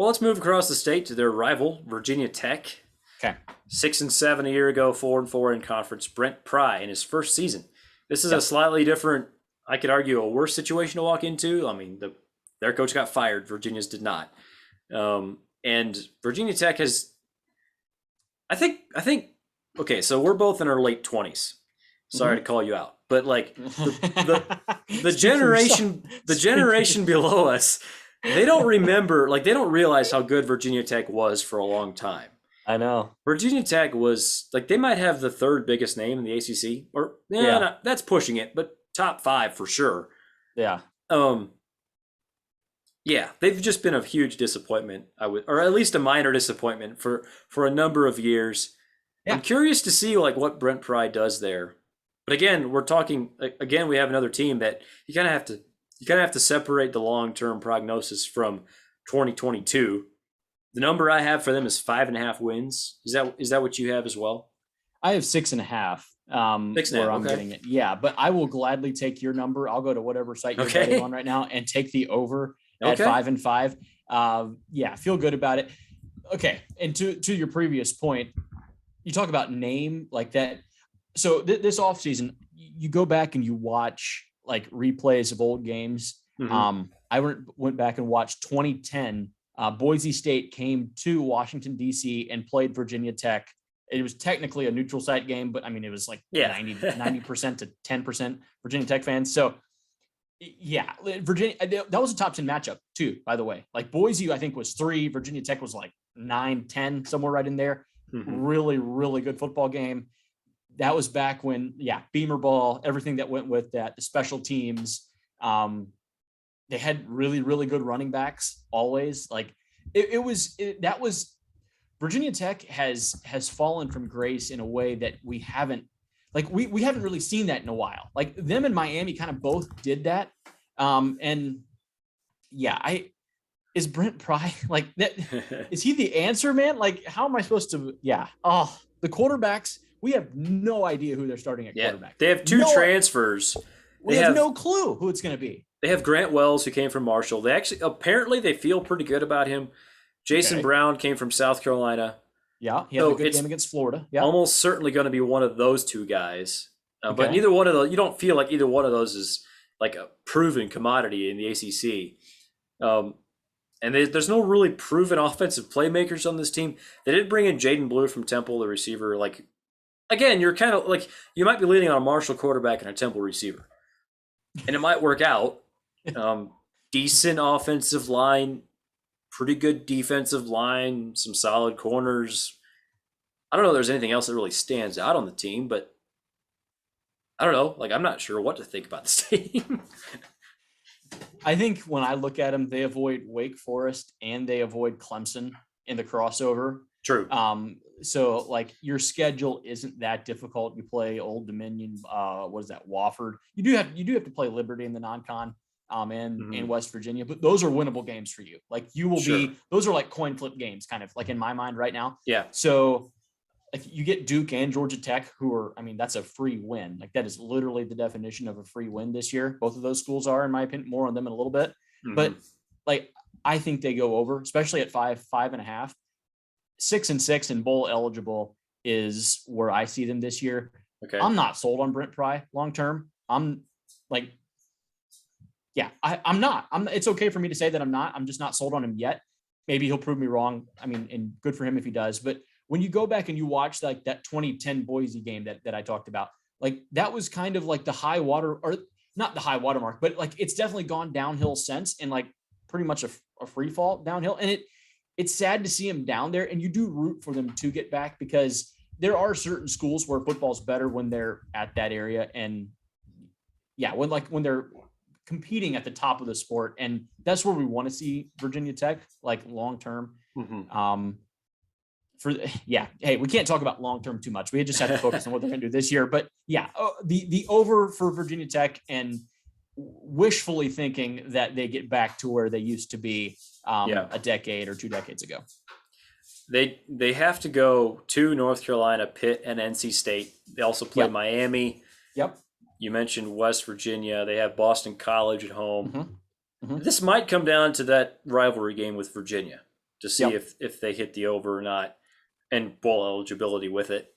Well, let's move across the state to their rival, Virginia Tech. Okay. 6-7 a year ago, 4-4 in conference. Brent Pry in his first season. This is a Yep. slightly different, I could argue, a worse situation to walk into. I mean, their coach got fired. Virginia's did not. And Virginia Tech has, I think. Okay, so we're both in our late 20s. Sorry to call you out, but like the Speak for yourself. generation below us, they don't remember, like they don't realize how good Virginia Tech was for a long time. I know. Virginia Tech was like they might have the third biggest name in the ACC, or yeah, Yeah. no, that's pushing it, but top five for sure. Yeah. Um, yeah, they've just been a huge disappointment, or at least a minor disappointment for a number of years. I'm Yeah. curious to see like what Brent Pry does there. But again, we're talking again. We have another team that you kind of have to separate the long term prognosis from 2022. The number I have for them is 5.5 wins. Is that what you have as well? I have 6.5. 6.5. Where I'm Okay. getting it. Yeah, but I will gladly take your number. I'll go to whatever site you're Okay. betting on right now and take the over at Okay. 5-5. Yeah, feel good about it. Okay, and to your previous point, you talk about name like that. So this offseason, you go back and you watch like replays of old games. Mhm. I went back and watched 2010. Boise State came to Washington, D.C. and played Virginia Tech. It was technically a neutral site game, but I mean, it was like Yeah. 90% to 10% Virginia Tech fans. So yeah, Virginia, that was a top 10 matchup too, by the way. Like Boise, I think was 3, Virginia Tech was like 9, 10, somewhere right in there. Mhm. Really, really good football game. That was back when, yeah, Beamer ball, everything that went with that, the special teams. They had really, really good running backs always. Like that was Virginia Tech has fallen from grace in a way that we haven't we haven't really seen that in a while. Like them and Miami kind of both did that. And yeah, is Brent Pry like that? Is he the answer, man? Like, how am I supposed to? Yeah. Oh, the quarterbacks. We have no idea who they're starting at Yeah. quarterback. They have two No, transfers. we They have have no clue who it's going to be. they have Grant Wells who came from Marshall. They actually apparently they feel pretty good about him. Jason Okay. Brown came from South Carolina. Yeah, he had the So good it's game against Florida. Yeah. almost certainly going to be one of those two guys. But Okay. neither one of those, you don't feel like either one of those is like a proven commodity in the ACC. And there's no really proven offensive playmakers on this team. They did bring in Jaden Blue from Temple, the receiver. Like, again, you're kind of like, you might be leaning on a Marshall quarterback and a Temple receiver. And it might work out. Decent offensive line, pretty good defensive line, some solid corners. I don't know if there's anything else that really stands out on the team, but I don't know. Like, I'm not sure what to think about this team. I think when I look at them, they avoid Wake Forest and they avoid Clemson in the crossover. True. So like your schedule isn't that difficult. You play Old Dominion, what is that, Wofford. You do have to play Liberty in the non-con, and West Virginia, but those are winnable games for you. Like you will Sure. those are like coin flip games, kind of like in my mind right now. Yeah. So like you get Duke and Georgia Tech, who are, I mean, that's a free win. Like that is literally the definition of a free win this year. Both of those schools are, in my opinion. More on them in a little bit, but like I think they go over, especially at 5.5. 6-6 and bowl eligible is where I see them this year. Okay. I'm not sold on Brent Pry long term. I'm like, yeah, I'm not. It's okay for me to say that I'm not. I'm just not sold on him yet. Maybe he'll prove me wrong. I mean, and good for him if he does. But when you go back and you watch like that 2010 Boise game that I talked about, like that was kind of like the high water, or not the high water mark, but like it's definitely gone downhill since, and like pretty much a free fall downhill. And it's sad to see him down there, and you do root for them to get back because there are certain schools where football's better when they're at that area. And yeah, when they're competing at the top of the sport, and that's where we want to see Virginia Tech, like long term. Hey, we can't talk about long term too much. We just have to focus on what they're going to do this year. But yeah, the over for Virginia Tech, and wishfully thinking that they get back to where they used to be a decade or 2 decades ago. They have to go to North Carolina, Pitt, and NC State. They also play Miami. Yep. You mentioned West Virginia. They have Boston College at home. This might come down to that rivalry game with Virginia. to see if they hit the over or not, and bowl eligibility with it.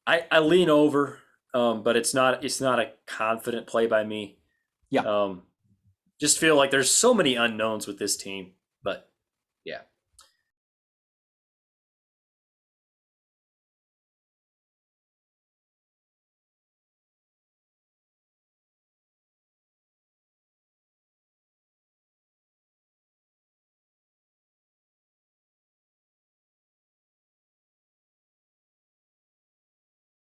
I lean over, but it's not a confident play by me. Yeah. Just feel like there's so many unknowns with this team, but yeah.